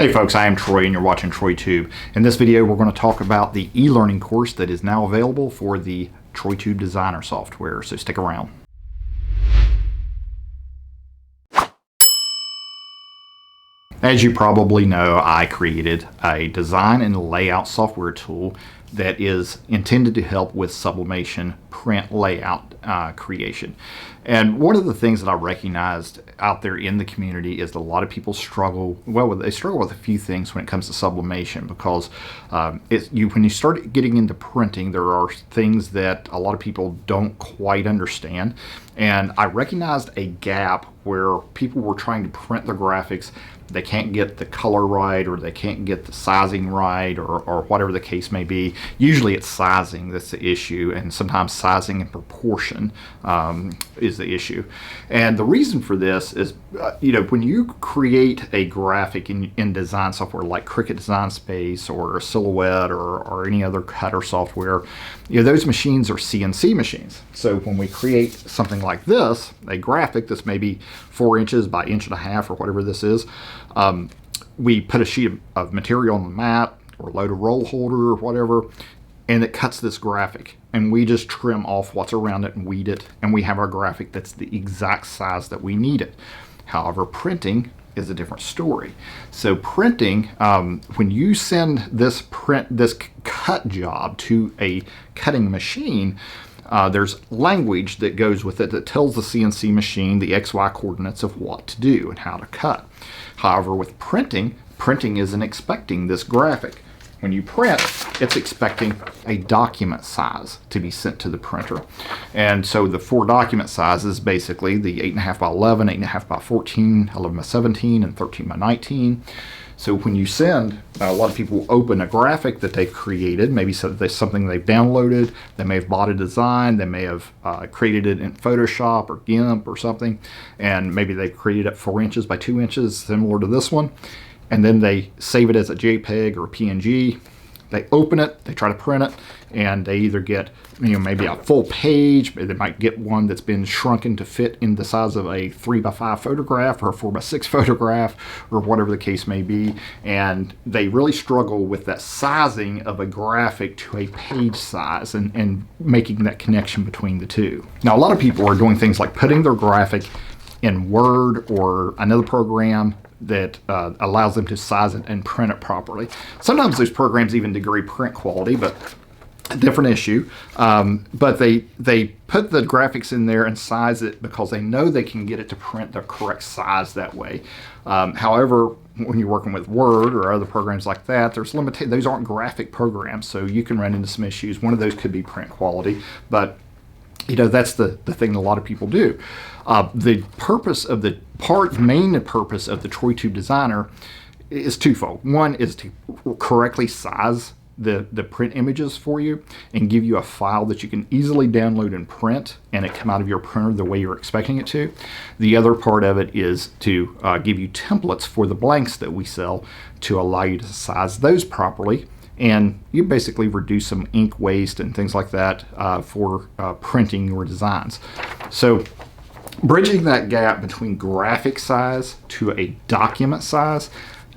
Hey folks, I am Troy and you're watching TroyTube. In this video we're going to talk about the e-learning course that is now available for the TroyTube Designer software, so stick around. As you probably know, I created a design and layout software tool that is intended to help with sublimation print layout creation. And one of the things that I recognized out there in the community is that a lot of people struggle, they struggle with a few things when it comes to sublimation, because when you start getting into printing, there are things that a lot of people don't quite understand. And I recognized a gap where people were trying to print their graphics. They can't get the color right, or they can't get the sizing right, or whatever the case may be. Usually it's sizing that's the issue, and sometimes sizing and proportion is the issue. And the reason for this is, when you create a graphic in design software like Cricut Design Space or Silhouette or any other cutter software, those machines are CNC machines. So when we create something like this, a graphic that's maybe 4 inches by 1.5 inches or whatever this is, we put a sheet of material on the mat or load a roll holder or whatever, and it cuts this graphic, and we just trim off what's around it and weed it, and we have our graphic that's the exact size that we need it. However, printing is a different story. So printing, when you send this cut job to a cutting machine, there's language that goes with it that tells the CNC machine the XY coordinates of what to do and how to cut. However, with printing isn't expecting this graphic. When you print, it's expecting a document size to be sent to the printer. And so the 4 document sizes, basically the 8.5 by 11, 8.5 by 14, 11 by 17, and 13 by 19. So when you send, a lot of people open a graphic that they've created, maybe something they've downloaded, they may have bought a design, they may have created it in Photoshop or GIMP or something, and maybe they've created it 4 inches by 2 inches, similar to this one, and then they save it as a JPEG or a PNG. They open it, they try to print it, and they either get maybe a full page, they might get one that's been shrunken to fit in the size of a 3x5 photograph or a 4x6 photograph, or whatever the case may be, and they really struggle with that sizing of a graphic to a page size and making that connection between the two. Now, a lot of people are doing things like putting their graphic in Word or another program that allows them to size it and print it properly. Sometimes those programs even degrade print quality, but a different issue. But they put the graphics in there and size it because they know they can get it to print the correct size that way. However, when you're working with Word or other programs like that, there's limited. Those aren't graphic programs, so you can run into some issues. One of those could be print quality, but that's the thing that a lot of people do. The purpose of main purpose of the TroyTube Designer is twofold. One is to correctly size the print images for you and give you a file that you can easily download and print, and it come out of your printer the way you're expecting it to. The other part of it is to give you templates for the blanks that we sell to allow you to size those properly. And you basically reduce some ink waste and things like that for printing your designs. So bridging that gap between graphic size to a document size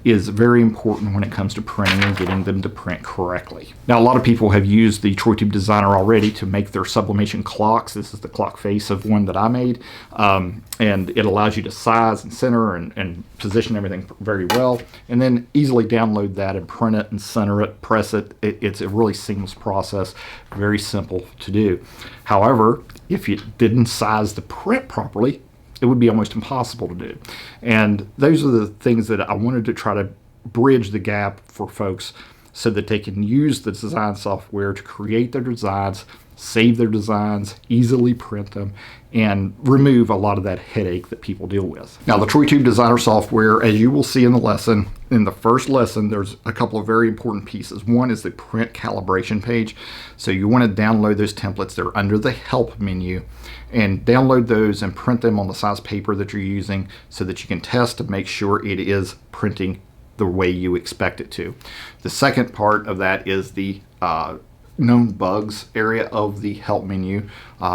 is very important when it comes to printing and getting them to print correctly. Now, a lot of people have used the TroyTube Designer already to make their sublimation clocks. This is the clock face of one that I made. And it allows you to size and center and position everything very well, and then easily download that and print it and center it, press it. It's a really seamless process, very simple to do. However, if you didn't size the print properly, it would be almost impossible to do. And those are the things that I wanted to try to bridge the gap for folks so that they can use the design software to create their designs, save their designs, easily print them, and remove a lot of that headache that people deal with. Now, the TroyTube Designer software, as you will see in the lesson, in the first lesson, there's a couple of very important pieces. One is the print calibration page. So you want to download those templates. They're under the help menu, and download those and print them on the size paper that you're using so that you can test to make sure it is printing the way you expect it to. The second part of that is the known bugs area of the help menu.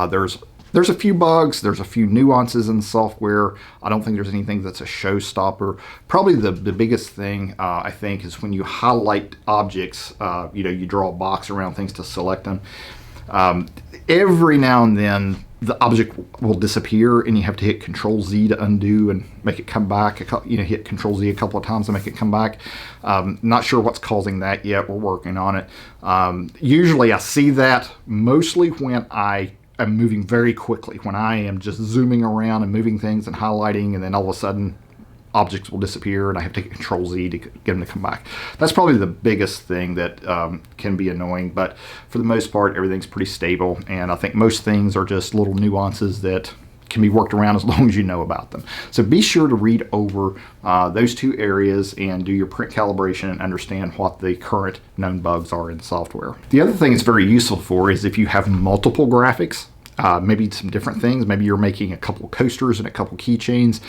There's There's a few bugs, there's a few nuances in the software. I don't think there's anything that's a showstopper. Probably the biggest thing, I think, is when you highlight objects, you draw a box around things to select them. Every now and then, the object will disappear, and you have to hit Control Z to undo and make it come back. Hit Control Z a couple of times to make it come back. Not sure what's causing that yet. We're working on it. Usually I see that mostly when I am moving very quickly, when I am just zooming around and moving things and highlighting, and then all of a sudden objects will disappear and I have to hit Control Z to get them to come back. That's probably the biggest thing that can be annoying, but for the most part, everything's pretty stable, and I think most things are just little nuances that can be worked around as long as you know about them. So be sure to read over those two areas and do your print calibration and understand what the current known bugs are in the software. The other thing it's very useful for is if you have multiple graphics, maybe some different things. Maybe you're making a couple of coasters and a couple keychains.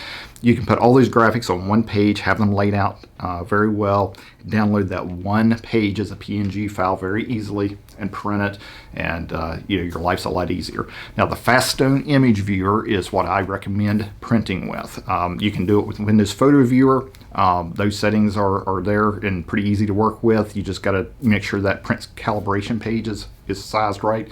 You can put all those graphics on one page, have them laid out very well, download that one page as a PNG file very easily and print it, and your life's a lot easier. Now the FastStone image viewer is what I recommend printing with. You can do it with Windows Photo Viewer. Those settings are there and pretty easy to work with. You just got to make sure that print calibration page is sized right.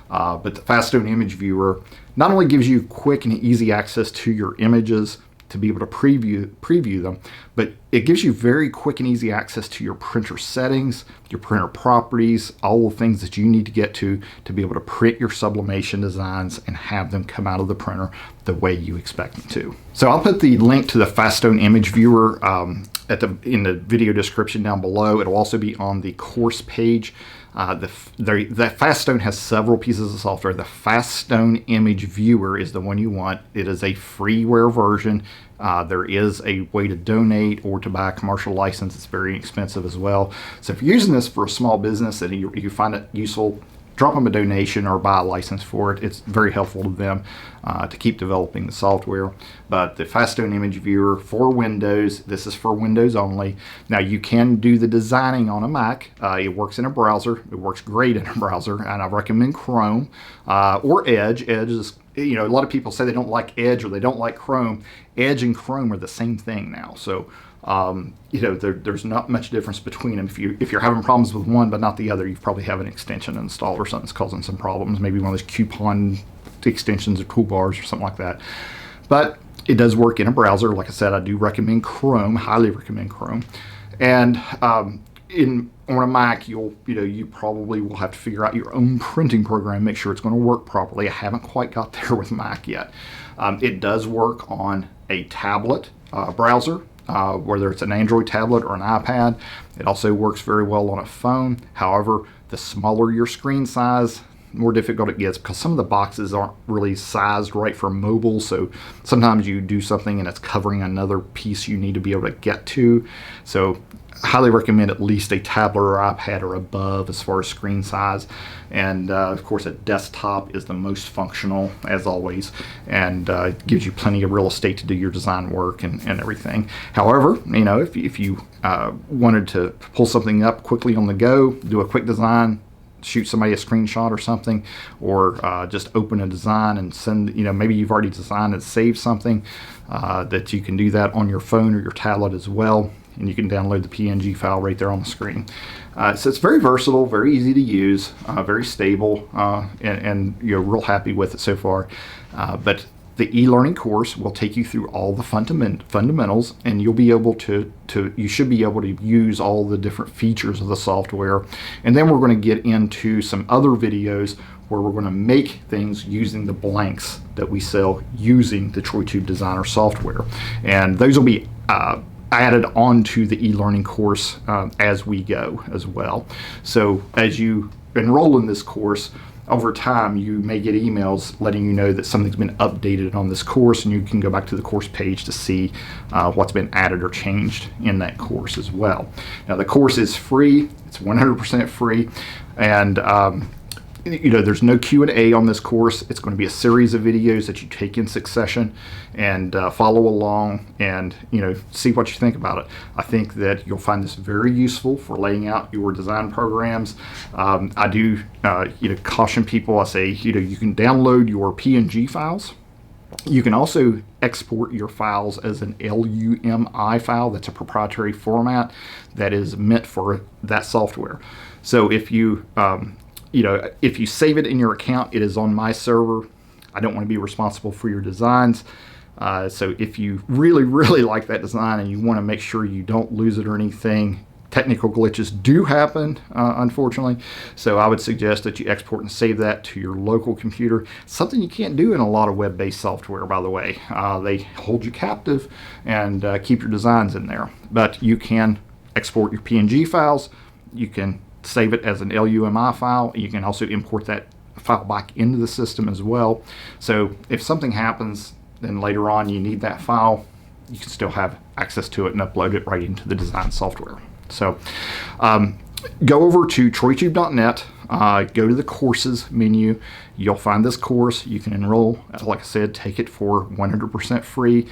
But the FastStone image viewer not only gives you quick and easy access to your images to be able to preview them, but it gives you very quick and easy access to your printer settings, your printer properties, all the things that you need to get to be able to print your sublimation designs and have them come out of the printer the way you expect them to. So I'll put the link to the FastStone image viewer in the video description down below. It'll also be on the course page. The FastStone has several pieces of software. The FastStone image viewer is the one you want. It is a freeware version. There is a way to donate or to buy a commercial license. It's very expensive as well. So if you're using this for a small business and you find it useful, drop them a donation or buy a license for it. It's very helpful to them to keep developing the software. But the FastStone image viewer for Windows, this is for Windows only. Now you can do the designing on a Mac. It works in a browser. It works great in a browser, and I recommend Chrome or Edge. Edge is, a lot of people say they don't like Edge or they don't like Chrome. Edge and Chrome are the same thing now. So there's not much difference between them. If you're having problems with one but not the other, you probably have an extension installed or something's causing some problems. Maybe one of those coupon extensions or toolbars or something like that. But it does work in a browser. Like I said, I do recommend Chrome, highly recommend Chrome. And on a Mac, you probably will have to figure out your own printing program, make sure it's going to work properly. I haven't quite got there with Mac yet. It does work on a tablet browser. Whether it's an Android tablet or an iPad. It also works very well on a phone. However, the smaller your screen size, the more difficult it gets because some of the boxes aren't really sized right for mobile. So sometimes you do something and it's covering another piece you need to be able to get to. So I highly recommend at least a tablet or iPad or above as far as screen size. And of course a desktop is the most functional as always, and gives you plenty of real estate to do your design work and everything. However, if you wanted to pull something up quickly on the go, do a quick design, shoot somebody a screenshot or something, or just open a design and send, maybe you've already designed and saved something, that you can do that on your phone or your tablet as well. And you can download the PNG file right there on the screen. So it's very versatile, very easy to use, very stable, and you're real happy with it so far. But the e-learning course will take you through all the fundamentals, and you'll be able you should be able to use all the different features of the software. And then we're going to get into some other videos where we're going to make things using the blanks that we sell using the TroyTube Designer software. And those will be added onto the e-learning course as we go as well. So as you enroll in this course, over time you may get emails letting you know that something's been updated on this course, and you can go back to the course page to see what's been added or changed in that course as well. Now the course is free. It's 100% free, and there's no Q&A on this course. It's going to be a series of videos that you take in succession and follow along and, see what you think about it. I think that you'll find this very useful for laying out your design programs. I do, caution people. I say, you can download your PNG files. You can also export your files as an LUMI file. That's a proprietary format that is meant for that software. So if you if you save it in your account, it is on my server. I don't want to be responsible for your designs. So if you really, really like that design and you want to make sure you don't lose it or anything, technical glitches do happen, unfortunately. So I would suggest that you export and save that to your local computer. Something you can't do in a lot of web-based software, by the way. They hold you captive and keep your designs in there. But you can export your PNG files. You can save it as an LUMI file. You can also import that file back into the system as well. So if something happens, then later on you need that file, you can still have access to it and upload it right into the design software. So go over to TroyTube.net, go to the courses menu. You'll find this course. You can enroll, like I said, take it for 100% free.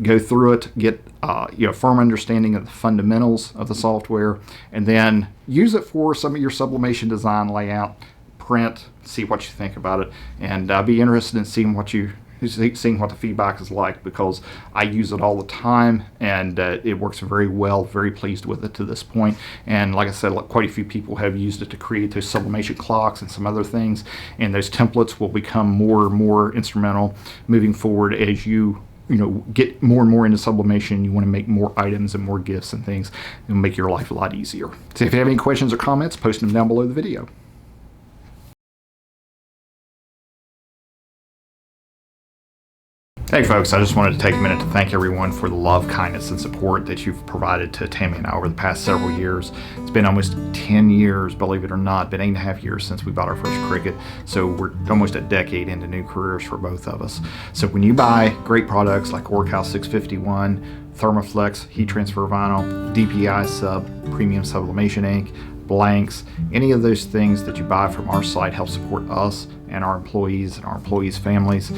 Go through it, get a firm understanding of the fundamentals of the software, and then use it for some of your sublimation design layout, print, see what you think about it, and be interested in seeing what the feedback is like, because I use it all the time and it works very well. Very pleased with it to this point. And like I said, quite a few people have used it to create those sublimation clocks and some other things, and those templates will become more and more instrumental moving forward as you get more and more into sublimation. You want to make more items and more gifts and things. It'll make your life a lot easier. So if you have any questions or comments, post them down below the video. Hey folks, I just wanted to take a minute to thank everyone for the love, kindness, and support that you've provided to Tammy and I over the past several years. It's been almost 10 years, believe it or not, been 8.5 years since we bought our first Cricut, so we're almost a decade into new careers for both of us. So when you buy great products like Orcal 651, Thermaflex, heat transfer vinyl, DPI sub, premium sublimation ink, blanks, any of those things that you buy from our site help support us and our employees families.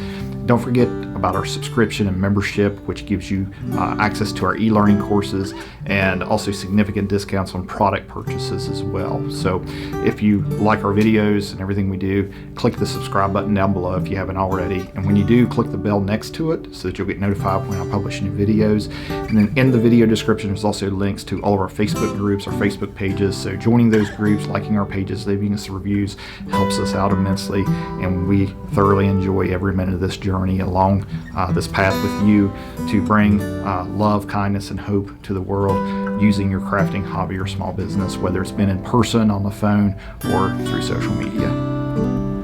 Don't forget about our subscription and membership, which gives you access to our e-learning courses and also significant discounts on product purchases as well. So if you like our videos and everything we do, click the subscribe button down below if you haven't already. And when you do, click the bell next to it so that you'll get notified when I publish new videos. And then in the video description, there's also links to all of our Facebook groups, our Facebook pages. So joining those groups, liking our pages, leaving us reviews helps us out immensely. And we thoroughly enjoy every minute of this journey along this path with you to bring love, kindness, and hope to the world using your crafting hobby or small business, whether it's been in person, on the phone, or through social media.